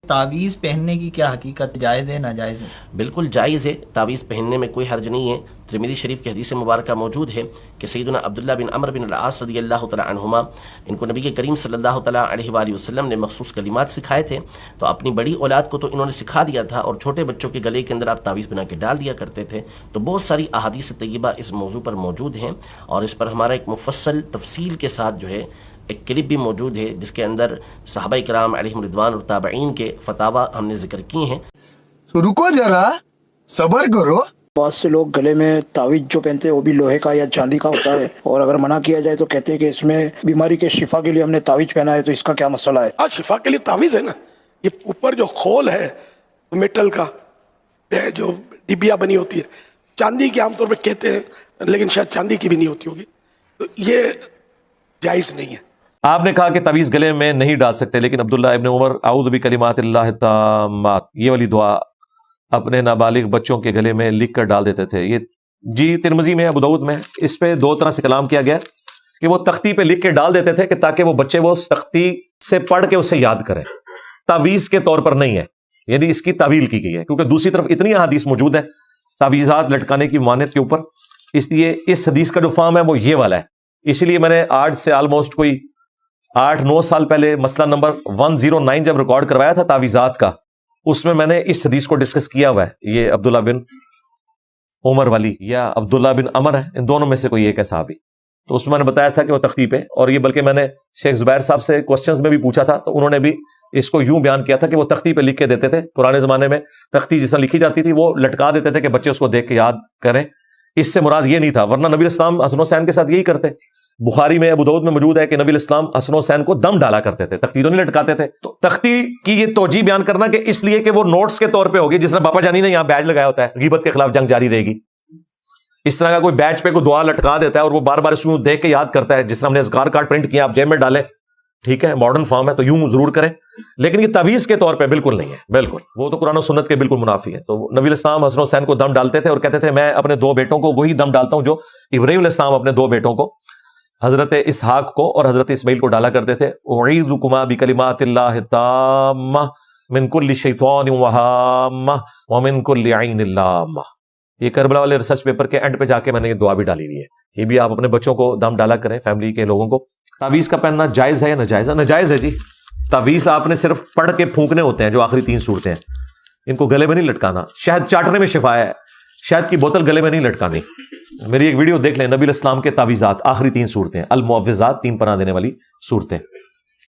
تعویذ پہننے کی کیا حقیقت، جائز ہے ناجائز ہے؟ بالکل جائز ہے، تعویذ پہننے میں کوئی حرج نہیں ہے۔ ترمذی شریف کی حدیث مبارکہ موجود ہے کہ سیدنا عبداللہ بن عمرو بن العاص رضی اللہ تعالیٰ عنہما، ان کو نبی کریم صلی اللہ تعالیٰ علیہ وآلہ وسلم نے مخصوص کلمات سکھائے تھے، تو اپنی بڑی اولاد کو تو انہوں نے سکھا دیا تھا، اور چھوٹے بچوں کے گلے کے اندر آپ تعویذ بنا کے ڈال دیا کرتے تھے۔ تو بہت ساری احادیث طیبہ اس موضوع پر موجود ہیں، اور اس پر ہمارا ایک مفصل تفصیل کے ساتھ جو ہے ایک کلپ بھی موجود ہے، جس کے اندر صحابہ کرام علیہم رضوان اور تابعین کے فتاوی ہم نے ذکر کیے ہیں۔ رکو ذرا، صبر کرو۔ بہت سے لوگ گلے میں تعویذ جو پہنتے ہیں وہ بھی لوہے کا یا چاندی کا ہوتا ہے، اور اگر منع کیا جائے تو کہتے ہیں کہ اس میں بیماری کے شفا کے لیے ہم نے تعویذ پہنا ہے، تو اس کا کیا مسئلہ ہے؟ ہاں، شفا کے لیے تعویذ ہے نا۔ یہ اوپر جو خول ہے میٹل کا جو ڈبیا بنی ہوتی ہے، چاندی کی عام طور پہ کہتے ہیں، لیکن شاید چاندی کی بھی نہیں ہوتی ہوگی، تو یہ جائز نہیں ہے۔ آپ نے کہا کہ تعویذ گلے میں نہیں ڈال سکتے، لیکن عبداللہ ابن عمر اعوذ بکلمات اللہ التامات یہ والی دعا اپنے نابالغ بچوں کے گلے میں لکھ کر ڈال دیتے تھے۔ یہ جی ترمذی میں، ابو داؤد میں، اس پہ دو طرح سے کلام کیا گیا کہ وہ تختی پہ لکھ کے ڈال دیتے تھے کہ تاکہ وہ بچے وہ تختی سے پڑھ کے اسے یاد کریں، تعویذ کے طور پر نہیں ہے، یعنی اس کی تعویل کی گئی ہے، کیونکہ دوسری طرف اتنی احادیث موجود ہے تعویذات لٹکانے کی ممانعت کے اوپر، اس لیے اس حدیث کا جو فہم ہے وہ یہ والا ہے۔ اسی لیے میں نے آج سے آلموسٹ کوئی 8-9 سال پہلے مسئلہ نمبر 109 جب ریکارڈ کروایا تھا تعویذات کا، اس میں نے اس حدیث کو ڈسکس کیا ہوا ہے۔ یہ عبداللہ بن عمر والی یا عبداللہ بن عمر ہے، ان دونوں میں سے کوئی ایک ہے صحابی، تو اس میں نے بتایا تھا کہ وہ تختی پہ، اور یہ بلکہ میں نے شیخ زبیر صاحب سے کوسچنز میں بھی پوچھا تھا، تو انہوں نے بھی اس کو یوں بیان کیا تھا کہ وہ تختی پہ لکھ کے دیتے تھے۔ پرانے زمانے میں تختی جس طرح لکھی جاتی تھی وہ لٹکا دیتے تھے کہ بچے اس کو دیکھ کے یاد کریں، اس سے مراد یہ نہیں تھا، ورنہ نبی اسلام حسن حسین کے ساتھ یہی کرتے۔ بخاری میں، ابو داؤد میں موجود ہے کہ نبی اسلام حسن حسین کو دم ڈالا کرتے تھے، تختی تو نہیں لٹکاتے تھے۔ تو تختی کی یہ توجیہ بیان کرنا کہ اس لیے کہ وہ نوٹس کے طور پہ ہوگی، جس طرح باپا جانی نے یہاں بیج لگایا ہوتا ہے غیبت کے خلاف جنگ جاری رہے گی، اس طرح کا کوئی بیج پہ کوئی دعا لٹکا دیتا ہے اور وہ بار بار اس کو دیکھ کے یاد کرتا ہے، جس طرح ہم نے اذکار کارڈ پرنٹ کیا آپ جیب میں ڈالیں، ٹھیک ہے، ماڈرن فارم ہے تو یوں ضرور کریں، لیکن یہ تعویذ کے طور پہ بالکل نہیں ہے، بالکل وہ تو قرآن و سنت کے بالکل منافی ہے۔ تو نبی الاسلام حسن حسین کو دم ڈالتے تھے اور کہتے تھے میں اپنے 2 بیٹوں کو وہی دم ڈالتا ہوں جو ابراہیم علیہ السلام اپنے 2 بیٹوں کو، حضرت اسحاق کو اور حضرت اسماعیل کو ڈالا کرتے تھے۔ اعیذکما بکلمات اللہ التامہ من کل شیطان وہامہ ومن کل عین لامہ۔ یہ کربلا والے ریسرچ پیپر کے اینڈ پہ جا کے میں نے یہ دعا بھی ڈالی ہوئی ہے، یہ بھی آپ اپنے بچوں کو دم ڈالا کریں، فیملی کے لوگوں کو۔ تعویذ کا پہننا جائز ہے یا ناجائز ہے؟ ناجائز ہے جی۔ تعویذ آپ نے صرف پڑھ کے پھونکنے ہوتے ہیں، جو آخری 3 صورتیں ہیں، ان کو گلے میں نہیں لٹکانا۔ شہد چاٹنے میں شفا ہے، شہد کی بوتل گلے میں نہیں لٹکانی۔ میری ایک ویڈیو دیکھ لیں، نبی الاسلام کے تعویذات آخری 3 صورتیں، المعوذات 3 پناہ دینے والی صورتیں۔